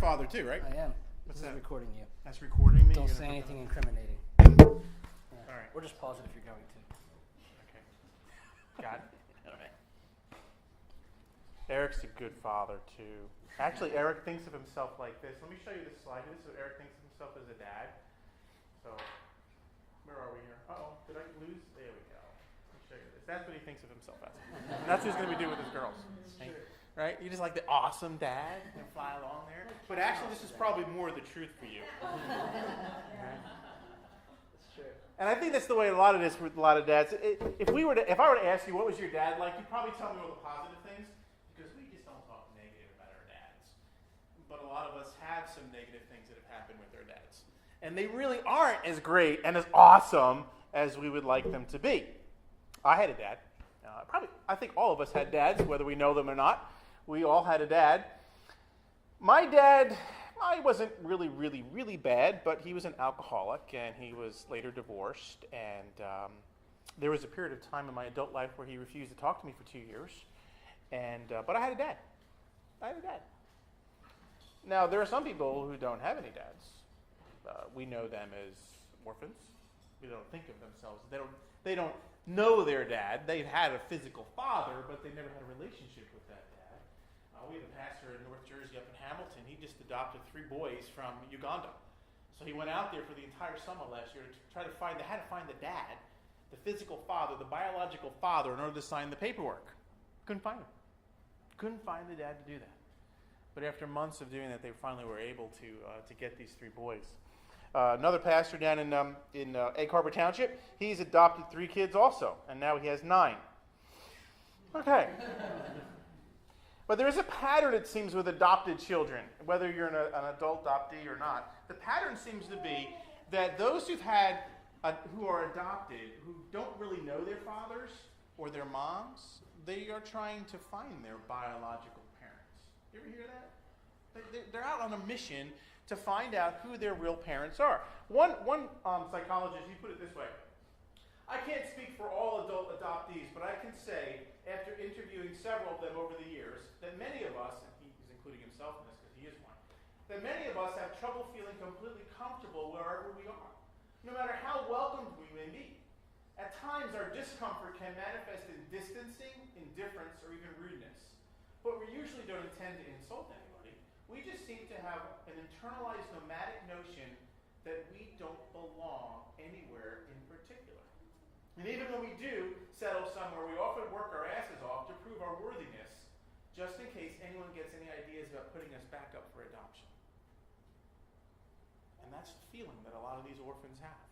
father too, right? I am. What's This that? is recording you. That's recording me? Don't You're say gonna put anything that incriminating. on? Yeah. All right. Or just pause it if you're going to. Okay. Got it. All right. Eric's a good father too. Actually, Eric thinks of himself like this. Let me show you this slide. This is what Eric thinks of himself as a dad. So, where are we here? Uh-oh, did I lose? There we go. Let me show you this. That's what he thinks of himself as. And that's what he's going to be doing with his girls. Right? You just like the awesome dad and fly along there. But actually, this is probably more the truth for you. Okay? That's true. And I think that's the way a lot of this with a lot of dads. If I were to ask you what was your dad like, you'd probably tell me all the positive things because we just don't talk negative about our dads. But a lot of us have some negative things that have happened with our dads, and they really aren't as great and as awesome as we would like them to be. I had a dad. I think all of us had dads, whether we know them or not. We all had a dad. My dad, I wasn't really bad, but he was an alcoholic, and he was later divorced. And there was a period of time in my adult life where he refused to talk to me for 2 years. But I had a dad. Now, there are some people who don't have any dads. We know them as orphans. We don't think of themselves. They don't know their dad. They've had a physical father, but they never had a relationship with that dad. We have a pastor in North Jersey up in Hamilton. He just adopted 3 boys from Uganda. So he went out there for the entire summer last year to try to find the dad, the physical father, the biological father, in order to sign the paperwork. Couldn't find him. Couldn't find the dad to do that. But after months of doing that, they finally were able to get these 3 boys. Another pastor down in Egg Harbor Township, he's adopted 3 kids also, and now he has 9. Okay. But there is a pattern, it seems, with adopted children, whether you're an adult adoptee or not. The pattern seems to be that those who are adopted, who don't really know their fathers or their moms, they are trying to find their biological parents. You ever hear that? They're out on a mission to find out who their real parents are. One psychologist, he put it this way. I can't speak for all adult adoptees, but I can say, after interviewing several of them over the years, that many of us, and he's including himself in this because he is one, that many of us have trouble feeling completely comfortable wherever we are, no matter how welcomed we may be. At times, our discomfort can manifest in distancing, indifference, or even rudeness. But we usually don't intend to insult anybody. We just seem to have an internalized nomadic notion that we don't belong anywhere in particular. And even when we do settle somewhere, we often work our asses off to prove our worthiness, just in case anyone gets any ideas about putting us back up for adoption. And that's the feeling that a lot of these orphans have.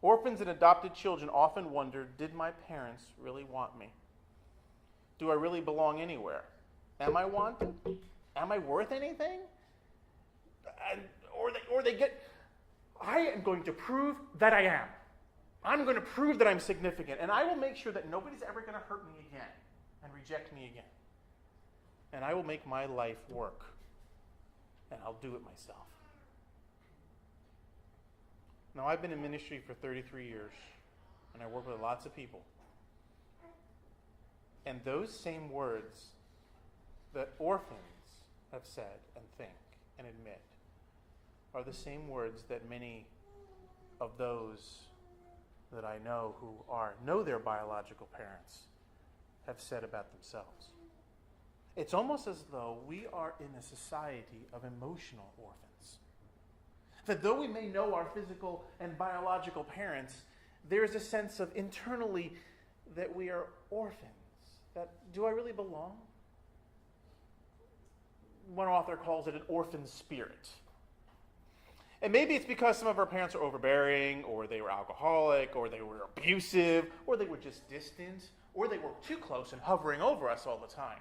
Orphans and adopted children often wonder, did my parents really want me? Do I really belong anywhere? Am I wanted? Am I worth anything? Or they get, I am going to prove that I am. I'm going to prove that I'm significant, and I will make sure that nobody's ever going to hurt me again and reject me again. And I will make my life work, and I'll do it myself. Now, I've been in ministry for 33 years, and I work with lots of people. And those same words that orphans have said and think and admit are the same words that many of those that I know who know their biological parents have said about themselves. It's almost as though we are in a society of emotional orphans. That though we may know our physical and biological parents, there is a sense of internally that we are orphans. That, do I really belong? One author calls it an orphan spirit. And maybe it's because some of our parents are overbearing, or they were alcoholic, or they were abusive, or they were just distant, or they were too close and hovering over us all the time.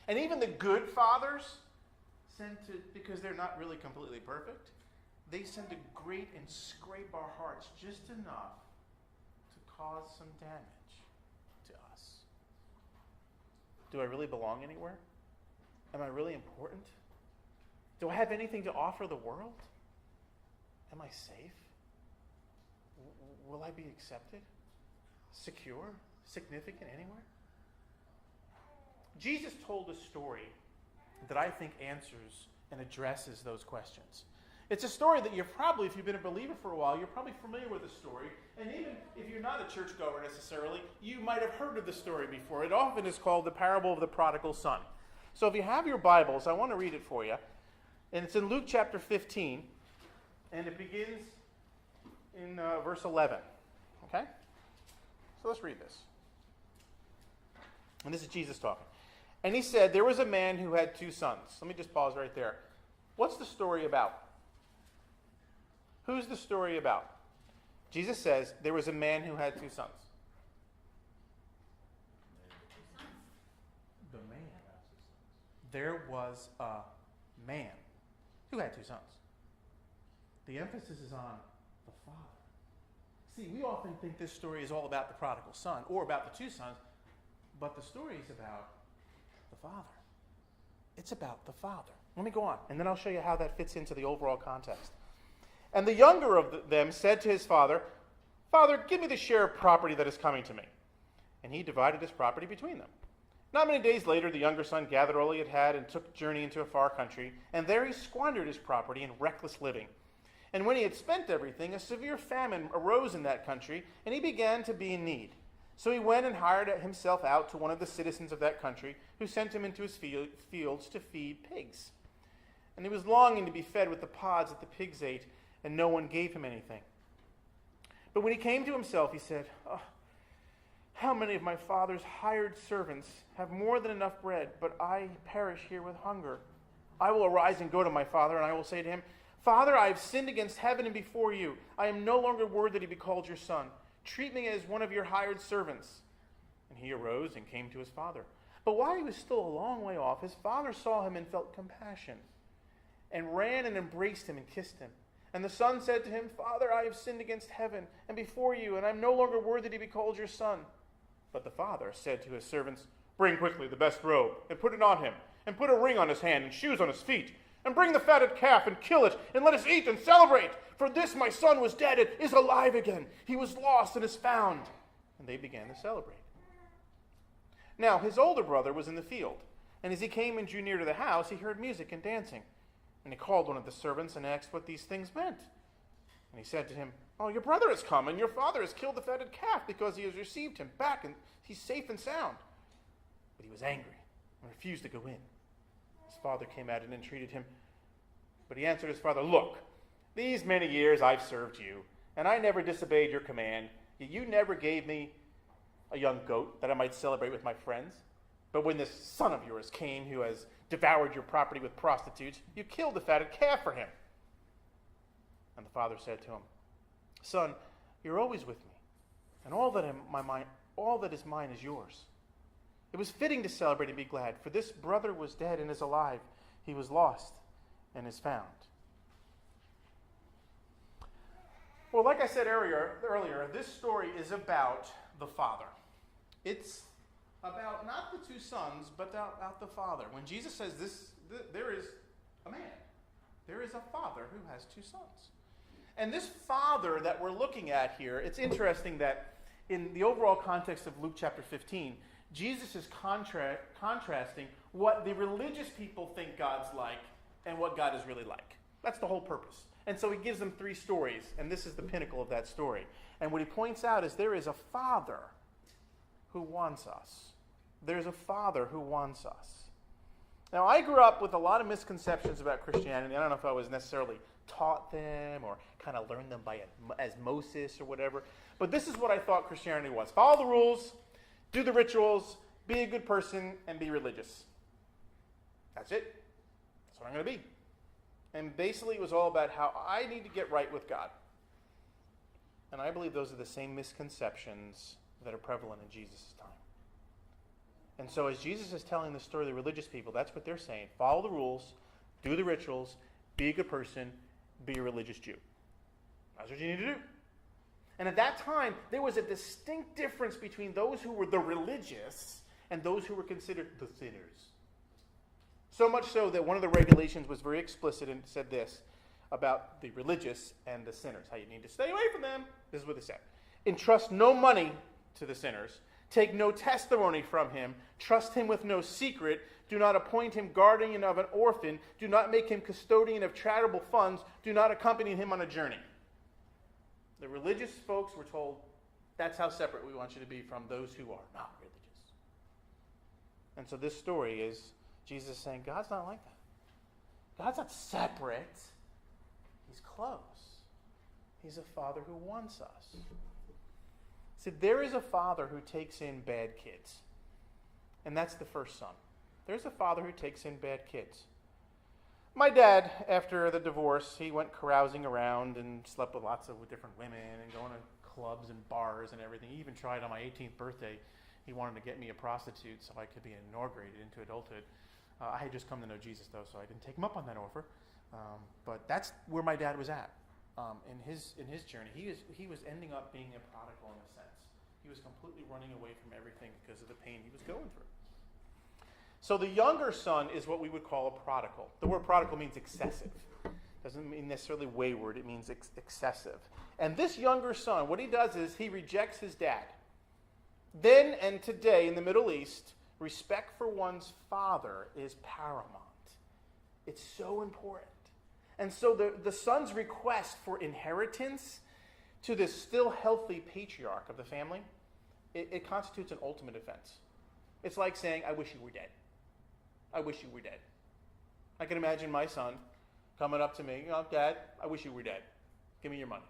And even the good fathers because they're not really completely perfect, they tend to grate and scrape our hearts just enough to cause some damage to us. Do I really belong anywhere? Am I really important? Do I have anything to offer the world? Am I safe? Will I be accepted? Secure? Significant anywhere? Jesus told a story that I think answers and addresses those questions. It's a story that you're probably, if you've been a believer for a while, you're probably familiar with the story. And even if you're not a churchgoer necessarily, you might have heard of the story before. It often is called the parable of the prodigal son. So if you have your Bibles, I want to read it for you. And it's in Luke chapter 15, and it begins in verse 11. Okay? So let's read this. And this is Jesus talking. And he said, there was a man who had 2 sons. Let me just pause right there. What's the story about? Who's the story about? Jesus says there was a man who had 2 sons. The man. There was a man who had 2 sons. The emphasis is on the father. See, we often think this story is all about the prodigal son or about the 2 sons, but the story is about the father. It's about the father. Let me go on, and then I'll show you how that fits into the overall context. And the younger of them said to his father, Father, give me the share of property that is coming to me. And he divided his property between them. Not many days later, the younger son gathered all he had had and took a journey into a far country, and there he squandered his property in reckless living. And when he had spent everything, a severe famine arose in that country, and he began to be in need. So he went and hired himself out to one of the citizens of that country, who sent him into his fields to feed pigs. And he was longing to be fed with the pods that the pigs ate, and no one gave him anything. But when he came to himself, he said, how many of my father's hired servants have more than enough bread, but I perish here with hunger? I will arise and go to my father, and I will say to him, Father, I have sinned against heaven and before you. I am no longer worthy to be called your son. Treat me as one of your hired servants. And he arose and came to his father. But while he was still a long way off, his father saw him and felt compassion, and ran and embraced him and kissed him. And the son said to him, Father, I have sinned against heaven and before you, and I am no longer worthy to be called your son. But the father said to his servants, Bring quickly the best robe, and put it on him, and put a ring on his hand and shoes on his feet, and bring the fatted calf and kill it, and let us eat and celebrate. For this my son was dead and is alive again. He was lost and is found. And they began to celebrate. Now his older brother was in the field, and as he came and drew near to the house, he heard music and dancing. And he called one of the servants and asked what these things meant. And he said to him, your brother has come, and your father has killed the fatted calf because he has received him back, and he's safe and sound. But he was angry and refused to go in. His father came out and entreated him. But he answered his father, Look, these many years I've served you, and I never disobeyed your command. Yet you never gave me a young goat that I might celebrate with my friends. But when this son of yours came who has devoured your property with prostitutes, you killed the fatted calf for him. And the father said to him, Son, you're always with me, and all that is mine is yours. It was fitting to celebrate and be glad, for this brother was dead and is alive. He was lost and is found. Well, like I said earlier, this story is about the father. It's about not the 2 sons, but about the father. When Jesus says there is a man. There is a father who has 2 sons. And this father that we're looking at here, it's interesting that in the overall context of Luke chapter 15, Jesus is contrasting what the religious people think God's like and what God is really like. That's the whole purpose. And so he gives them 3 stories, and this is the pinnacle of that story. And what he points out is there is a father who wants us. There's a father who wants us. Now, I grew up with a lot of misconceptions about Christianity. I don't know if I was necessarily taught them or kind of learned them by osmosis or whatever. But this is what I thought Christianity was. Follow the rules, do the rituals, be a good person, and be religious. That's it. That's what I'm going to be. And basically it was all about how I need to get right with God. And I believe those are the same misconceptions that are prevalent in Jesus' time. And so as Jesus is telling the story of the religious people, that's what they're saying. Follow the rules, do the rituals, be a good person, be a religious Jew. That's what you need to do. And at that time, there was a distinct difference between those who were the religious and those who were considered the sinners. So much so that one of the regulations was very explicit and said this about the religious and the sinners, how you need to stay away from them. This is what it said. Entrust no money to the sinners. Take no testimony from him. Trust him with no secret. Do not appoint him guardian of an orphan. Do not make him custodian of charitable funds. Do not accompany him on a journey. The religious folks were told, that's how separate we want you to be from those who are not religious. And so this story is Jesus saying, God's not like that. God's not separate. He's close. He's a father who wants us. See, there is a father who takes in bad kids. And that's the first son. There's a father who takes in bad kids. My dad, after the divorce, he went carousing around and slept with lots of different women and going to clubs and bars and everything. He even tried on my 18th birthday. He wanted to get me a prostitute so I could be inaugurated into adulthood. I had just come to know Jesus, though, so I didn't take him up on that offer. But that's where my dad was at in his journey. He was ending up being a prodigal in a sense. He was completely running away from everything because of the pain he was going through. So the younger son is what we would call a prodigal. The word prodigal means excessive. Doesn't mean necessarily wayward. It means excessive. And this younger son, what he does is he rejects his dad. Then and today in the Middle East, respect for one's father is paramount. It's so important. And so the son's request for inheritance to this still healthy patriarch of the family, it constitutes an ultimate offense. It's like saying, I wish you were dead. I wish you were dead. I can imagine my son coming up to me, Dad, I wish you were dead. Give me your money.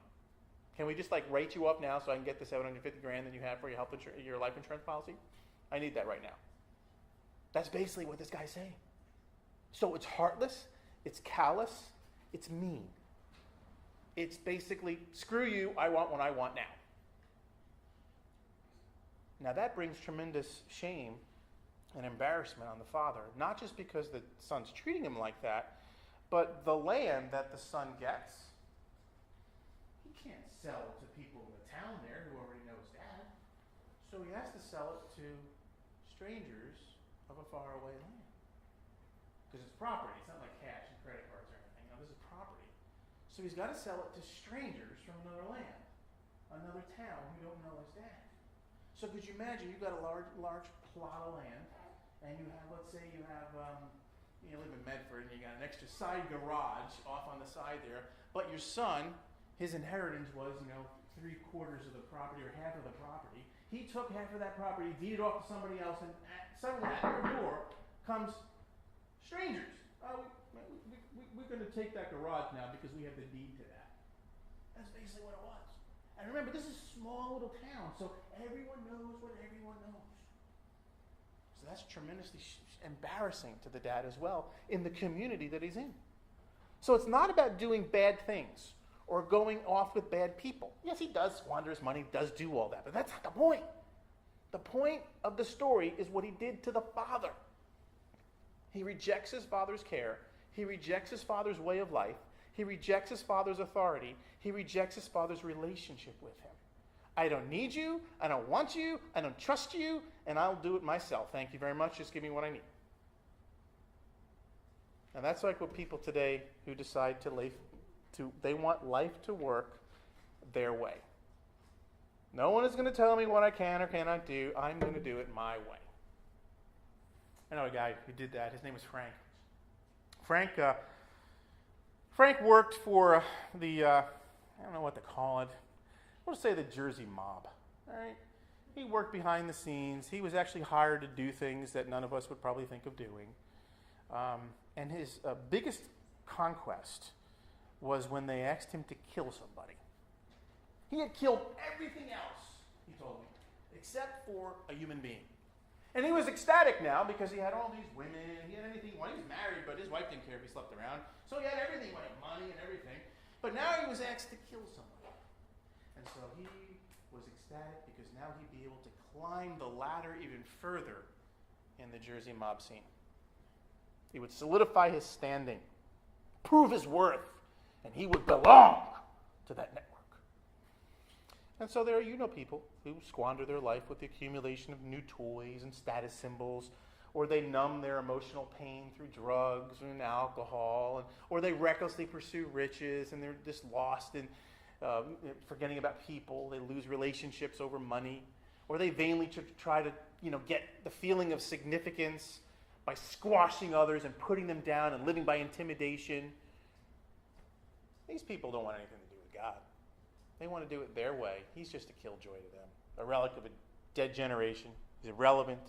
Can we just write you up now so I can get the $750,000 that you have for your life insurance policy? I need that right now. That's basically what this guy's saying. So it's heartless, it's callous, it's mean. It's basically, screw you, I want what I want now. Now that brings tremendous shame and embarrassment on the father, not just because the son's treating him like that, but the land that the son gets, he can't sell to people in the town there who already knows dad. So he has to sell it to strangers of a faraway land. Because it's property. It's not like cash and credit cards or anything. No, this is property. So he's got to sell it to strangers from another land, another town who don't know his dad. So could you imagine you've got a large plot of land, and you have, let's say you live in Medford, and you got an extra side garage off on the side there, but your son, his inheritance was, 3/4 of the property or half of the property. He took half of that property, deeded off to somebody else, and suddenly at your door comes strangers. We're going to take that garage now because we have the deed to that. That's basically what it was. And remember, this is a small little town, so everyone knows what everyone knows. So that's tremendously embarrassing to the dad as well in the community that he's in. So it's not about doing bad things or going off with bad people. Yes, he does squander his money, does do all that, but that's not the point. The point of the story is what he did to the father. He rejects his father's care. He rejects his father's way of life. He rejects his father's authority. He rejects his father's relationship with him. I don't need you. I don't want you. I don't trust you. And I'll do it myself. Thank you very much. Just give me what I need. And that's like what people today who decide they want life to work their way. No one is going to tell me what I can or cannot do. I'm going to do it my way. I know a guy who did that. His name was Frank. Frank worked for the, I don't know what to call it. We'll say the Jersey mob. All right? He worked behind the scenes. He was actually hired to do things that none of us would probably think of doing. And his biggest conquest was when they asked him to kill somebody. He had killed everything else, he told me, except for a human being. And he was ecstatic now because he had all these women. He had anything he wanted. He was married, but his wife didn't care if he slept around. So he had everything, like money and everything. But now he was asked to kill somebody. And so he was ecstatic because now he'd be able to climb the ladder even further in the Jersey mob scene. He would solidify his standing, prove his worth, and he would belong to that network. And so there are, people who squander their life with the accumulation of new toys and status symbols, or they numb their emotional pain through drugs and alcohol, or they recklessly pursue riches and they're just lost in forgetting about people. They lose relationships over money, or they vainly try to, get the feeling of significance by squashing others and putting them down and living by intimidation. These people don't want anything to do with God. They want to do it their way. He's just a killjoy to them, a relic of a dead generation. He's irrelevant.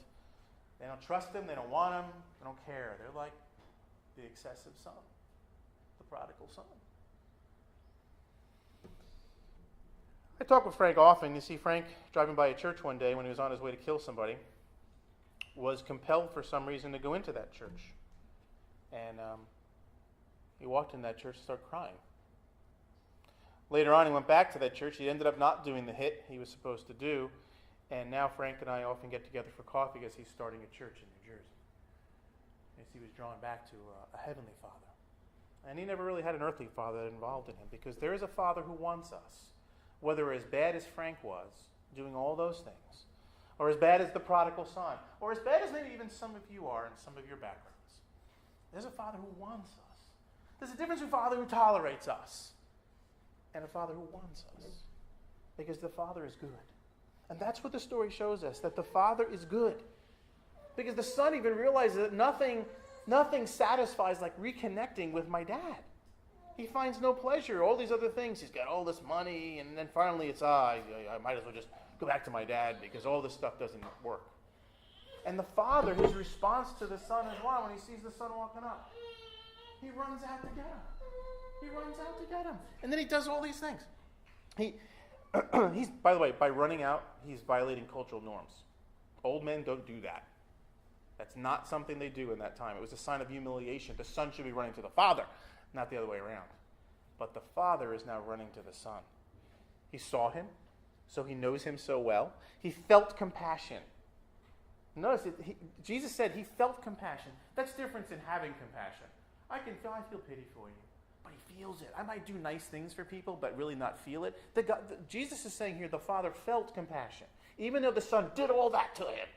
They don't trust him. They don't want him. They don't care. They're like the excessive son, the prodigal son. I talk with Frank often. You see, Frank, driving by a church one day when he was on his way to kill somebody, was compelled for some reason to go into that church. And he walked in that church and started crying. Later on, he went back to that church. He ended up not doing the hit he was supposed to do. And now Frank and I often get together for coffee because he's starting a church in New Jersey. As he was drawn back to a heavenly Father. And he never really had an earthly father involved in him, because there is a Father who wants us. Whether as bad as Frank was, doing all those things, or as bad as the prodigal son, or as bad as maybe even some of you are in some of your backgrounds, there's a Father who wants us. There's a difference between a Father who tolerates us and a Father who wants us. Because the Father is good. And that's what the story shows us, that the Father is good. Because the Son even realizes that nothing satisfies like reconnecting with my dad. He finds no pleasure. All these other things. He's got all this money, and then finally it's, I might as well just go back to my dad because all this stuff doesn't work. And the Father, his response to the Son is what? When he sees the Son walking up, he runs out to get him. He runs out to get him. And then he does all these things. He's, by the way, by running out, he's violating cultural norms. Old men don't do that. That's not something they do in that time. It was a sign of humiliation. The Son should be running to the Father, not the other way around. But the Father is now running to the Son. He saw him, so he knows him so well. He felt compassion. Notice, Jesus said he felt compassion. That's different than having compassion. I feel pity for you. But he feels it. I might do nice things for people, but really not feel it. Jesus is saying here the Father felt compassion. Even though the Son did all that to him,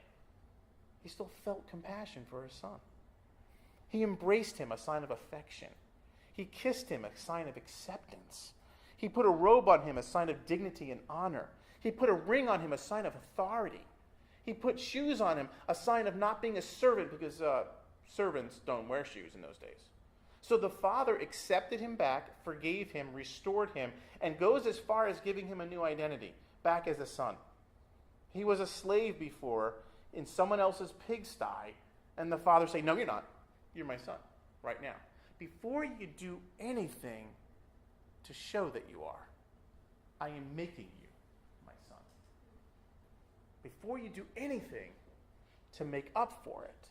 he still felt compassion for his Son. He embraced him, a sign of affection. He kissed him, a sign of acceptance. He put a robe on him, a sign of dignity and honor. He put a ring on him, a sign of authority. He put shoes on him, a sign of not being a servant, because servants don't wear shoes in those days. So the Father accepted him back, forgave him, restored him, and goes as far as giving him a new identity, back as a son. He was a slave before in someone else's pigsty, and the Father saying, no, you're not. You're my son right now. Before you do anything to show that you are, I am making you my son. Before you do anything to make up for it,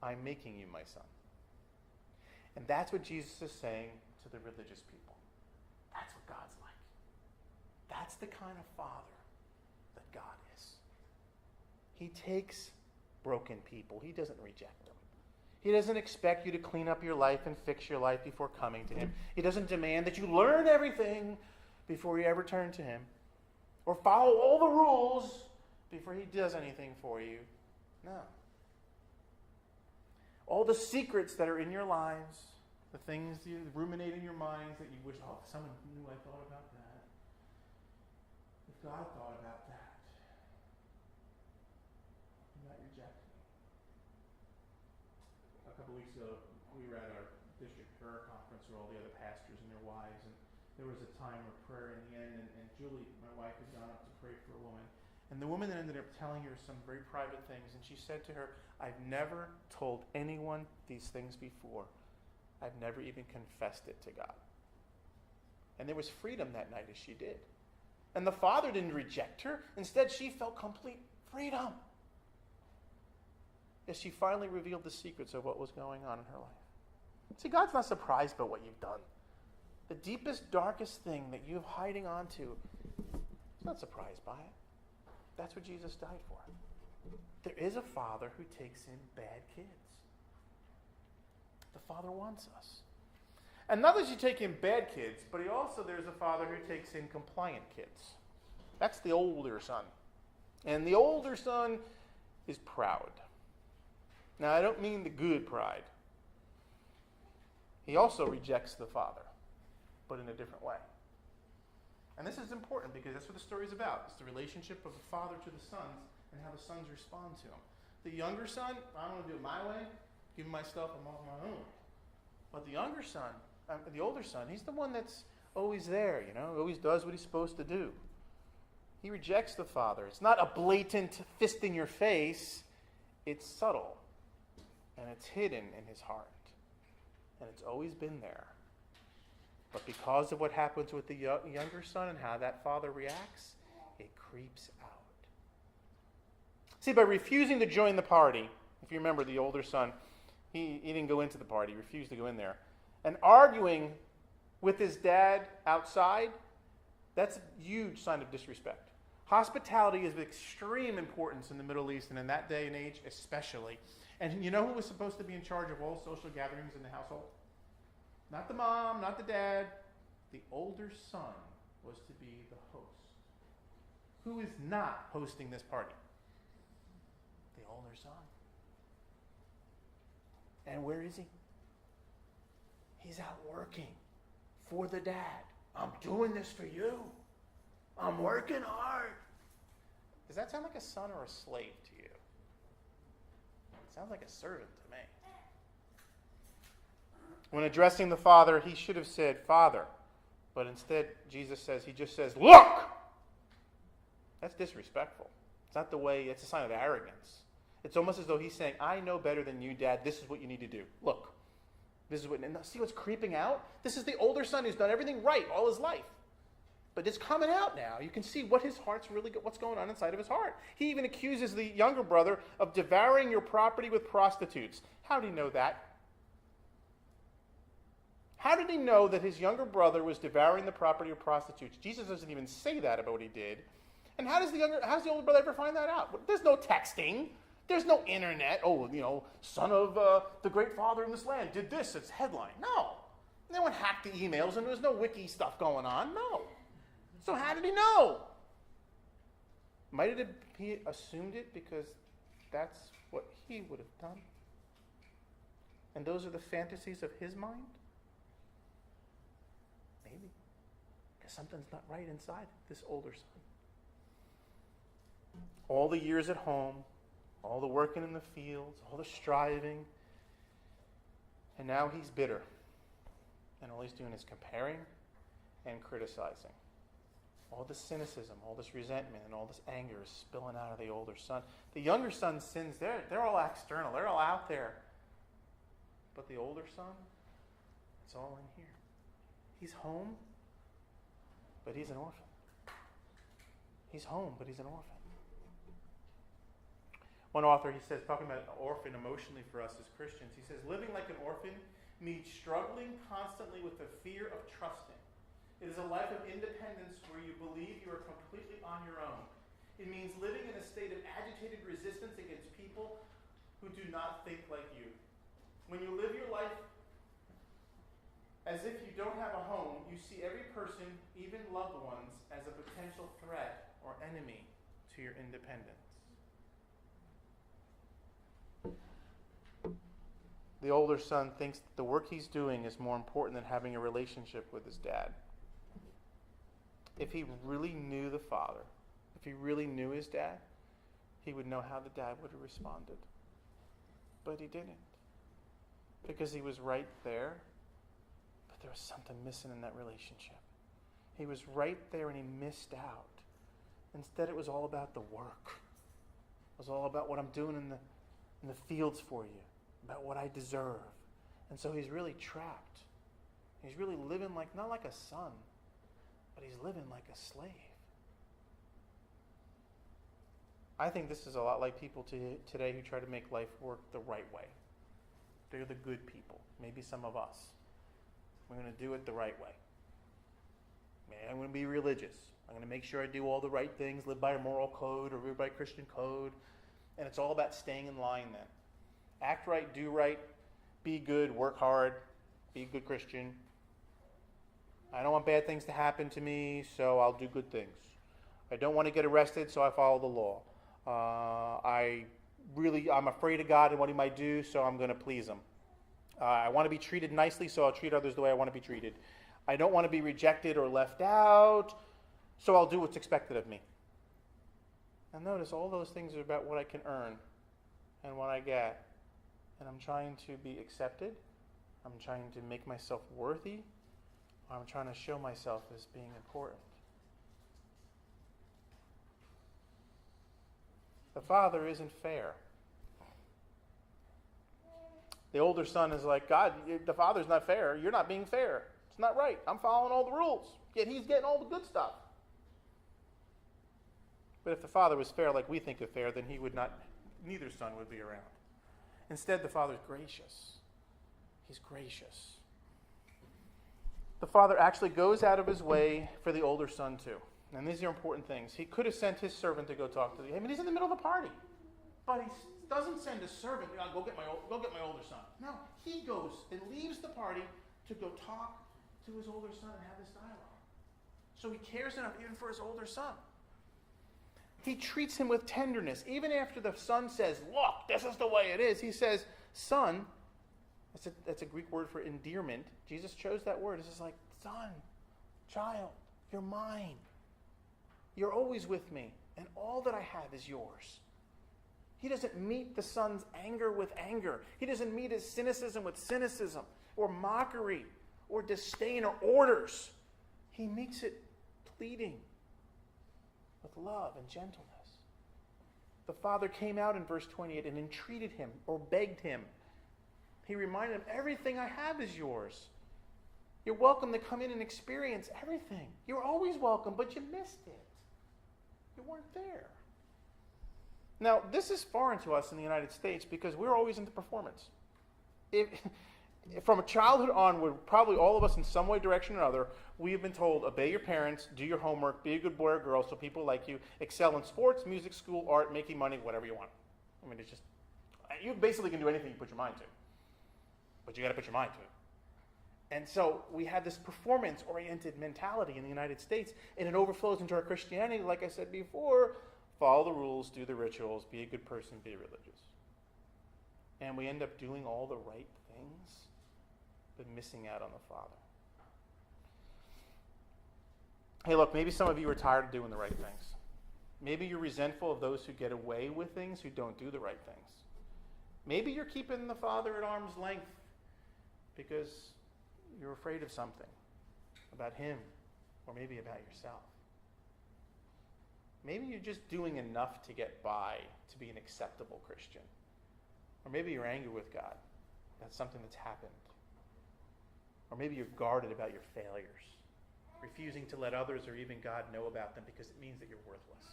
I'm making you my son. And that's what Jesus is saying to the religious people. That's what God's like. That's the kind of Father that God is. He takes broken people. He doesn't reject them. He doesn't expect you to clean up your life and fix your life before coming to him. He doesn't demand that you learn everything before you ever turn to him, or follow all the rules before he does anything for you. No. All the secrets that are in your lives, the things you ruminate in your minds that you wish, if someone knew I thought about that. If God thought about that, he might reject me. A couple weeks ago, we were at our district prayer conference with all the other pastors and their wives, and there was a time of prayer in the end, and Julie, my wife, had gone up to pray for a woman. And the woman ended up telling her some very private things, and she said to her, I've never told anyone these things before. I've never even confessed it to God. And there was freedom that night as she did. And the Father didn't reject her. Instead, she felt complete freedom as she finally revealed the secrets of what was going on in her life. See, God's not surprised by what you've done. The deepest, darkest thing that you have hiding onto, he's not surprised by it. That's what Jesus died for. There is a Father who takes in bad kids. The Father wants us. And not that you take in bad kids, but there's a Father who takes in compliant kids. That's the older son. And the older son is proud. Now, I don't mean the good pride. He also rejects the Father, but in a different way. And this is important because that's what the story is about. It's the relationship of the Father to the sons and how the sons respond to him. The younger son, I'm going to do it my way. Give him my stuff, I'm off my own. But the younger son, the older son, he's the one that's always there, always does what he's supposed to do. He rejects the father. It's not a blatant fist in your face. It's subtle. And it's hidden in his heart. And it's always been there. But because of what happens with the younger son and how that father reacts, it creeps out. See, by refusing to join the party, if you remember the older son, he didn't go into the party, he refused to go in there. And arguing with his dad outside, that's a huge sign of disrespect. Hospitality is of extreme importance in the Middle East and in that day and age especially. And you know who was supposed to be in charge of all social gatherings in the household? Not the mom, not the dad. The older son was to be the host. Who is not hosting this party? The older son. And where is he? He's out working for the dad. I'm doing this for you. I'm working hard. Does that sound like a son or a slave to you? It sounds like a servant to me. When addressing the father, he should have said, Father. But instead, he just says, look! That's disrespectful. It's not the way, it's a sign of arrogance. It's almost as though he's saying, I know better than you, Dad. This is what you need to do. Look. This is what, and see what's creeping out? This is the older son who's done everything right all his life. But it's coming out now. You can see what his heart's really, what's going on inside of his heart. He even accuses the younger brother of devouring your property with prostitutes. How did he know that? How did he know that his younger brother was devouring the property of prostitutes? Jesus doesn't even say that about what he did. And how's the older brother ever find that out? There's no texting. There's no internet. Oh, son of the great father in this land did this. It's headline. No. No one hacked the emails and there was no wiki stuff going on. No. So how did he know? Might have he assumed it because that's what he would have done? And those are the fantasies of his mind? Maybe. Because something's not right inside this older son. All the years at home, all the working in the fields, all the striving, and now he's bitter. And all he's doing is comparing and criticizing. All this cynicism, all this resentment, and all this anger is spilling out of the older son. The younger son's sins, they're all external. They're all out there. But the older son, it's all in here. He's home, but he's an orphan. He's home, but he's an orphan. One author, he says, talking about an orphan emotionally for us as Christians, he says, living like an orphan means struggling constantly with the fear of trusting. It is a life of independence where you believe you are completely on your own. It means living in a state of agitated resistance against people who do not think like you. When you live your life as if you don't have a home, you see every person, even loved ones, as a potential threat or enemy to your independence. The older son thinks that the work he's doing is more important than having a relationship with his dad. If he really knew the father, if he really knew his dad, he would know how the dad would have responded. But he didn't. Because he was right there, but there was something missing in that relationship. He was right there and he missed out. Instead, it was all about the work. It was all about what I'm doing in the fields for you, about what I deserve. And so he's really trapped. He's really living not like a son, but he's living like a slave. I think this is a lot like people today who try to make life work the right way. They're the good people. Maybe some of us. We're going to do it the right way. I'm going to be religious. I'm going to make sure I do all the right things, live by a moral code or live by a Christian code. And it's all about staying in line then. Act right, do right, be good, work hard, be a good Christian. I don't want bad things to happen to me, so I'll do good things. I don't want to get arrested, so I follow the law. I'm afraid of God and what he might do, so I'm going to please him. I want to be treated nicely, so I'll treat others the way I want to be treated. I don't want to be rejected or left out, so I'll do what's expected of me. Now notice, all those things are about what I can earn. and what I get, and I'm trying to be accepted, I'm trying to make myself worthy, or I'm trying to show myself as being important. The father isn't fair. The older son is like, God, the father's not fair. You're not being fair. It's not right. I'm following all the rules. Yet he's getting all the good stuff. But if the father was fair like we think of fair, then he would not, neither son would be around. Instead, the father's gracious. He's gracious. The father actually goes out of his way for the older son too. And these are important things. He could have sent his servant to go talk to the. I mean, he's in the middle of a party, but he doesn't send his servant. Go get my older son. No, he goes and leaves the party to go talk to his older son and have this dialogue. So he cares enough even for his older son. He treats him with tenderness. Even after the son says, look, this is the way it is, he says, son, that's a Greek word for endearment. Jesus chose that word. It's just like, son, child, you're mine. You're always with me, and all that I have is yours. He doesn't meet the son's anger with anger. He doesn't meet his cynicism with cynicism, or mockery, or disdain, or orders. He meets it pleading with love and gentleness. The father came out in verse 28 and entreated him, or begged him. He reminded him, everything I have is yours. You're welcome to come in and experience everything. You're always welcome, but you missed it. You weren't there. Now, this is foreign to us in the United States because we're always into performance. From a childhood onward, probably all of us in some way, direction, or other, we have been told, obey your parents, do your homework, be a good boy or girl so people like you, excel in sports, music, school, art, making money, whatever you want. I mean, it's just, you basically can do anything you put your mind to. But you got to put your mind to it. And so we have this performance-oriented mentality in the United States, and it overflows into our Christianity, like I said before. Follow the rules, do the rituals, be a good person, be religious. And we end up doing all the right things, but missing out on the Father. Hey, look, maybe some of you are tired of doing the right things. Maybe you're resentful of those who get away with things, who don't do the right things. Maybe you're keeping the Father at arm's length because you're afraid of something about him, or maybe about yourself. Maybe you're just doing enough to get by to be an acceptable Christian. Or maybe you're angry with God. That's something that's happened. Or maybe you're guarded about your failures, refusing to let others or even God know about them because it means that you're worthless.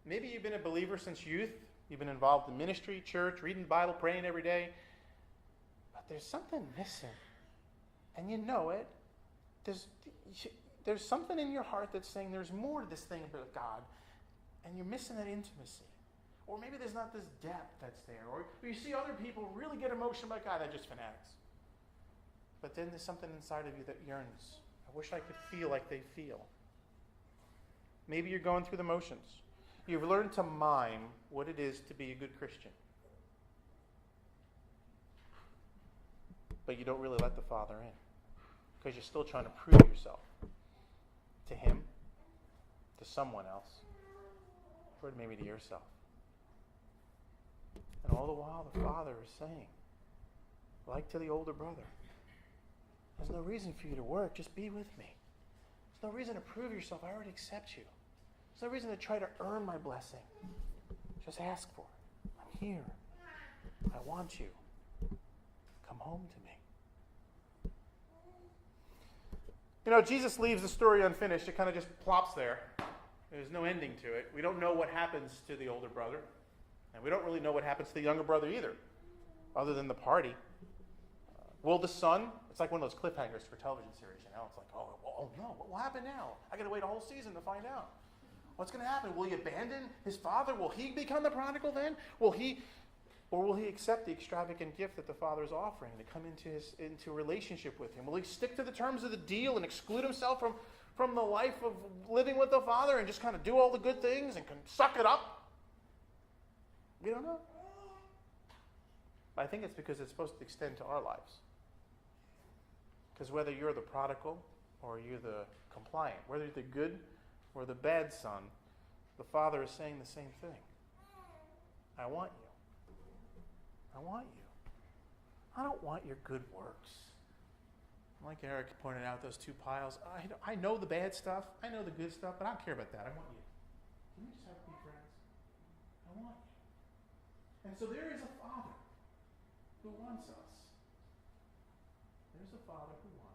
Maybe you've been a believer since youth. You've been involved in ministry, church, reading the Bible, praying every day. But there's something missing. And you know it. There's something in your heart that's saying there's more to this thing about God. And you're missing that intimacy. Or maybe there's not this depth that's there. Or you see other people really get emotional about God. They're just fanatics. But then there's something inside of you that yearns. I wish I could feel like they feel. Maybe you're going through the motions. You've learned to mime what it is to be a good Christian. But you don't really let the Father in. Because you're still trying to prove yourself. To him. To someone else. Or maybe to yourself. And all the while the Father is saying, like to the older brother, there's no reason for you to work. Just be with me. There's no reason to prove yourself. I already accept you. There's no reason to try to earn my blessing. Just ask for it. I'm here. I want you. Come home to me. You know, Jesus leaves the story unfinished. It kind of just plops there. There's no ending to it. We don't know what happens to the older brother. And we don't really know what happens to the younger brother either, other than the party. Will the son, it's like one of those cliffhangers for television series, you know? It's like, oh no, what will happen now? I got to wait a whole season to find out. What's going to happen? Will he abandon his father? Will he become the prodigal then? Will he accept the extravagant gift that the father is offering to come into a relationship with him? Will he stick to the terms of the deal and exclude himself from the life of living with the father and just kind of do all the good things and suck it up? We don't know. I think it's because it's supposed to extend to our lives. Because whether you're the prodigal or you're the compliant, whether you're the good or the bad son, the Father is saying the same thing. I want you. I want you. I don't want your good works. Like Eric pointed out, those two piles. I know the bad stuff. I know the good stuff, but I don't care about that. I want you. Can we just have be friends? I want you. And so there is a Father who wants us. There's a Father who wants us.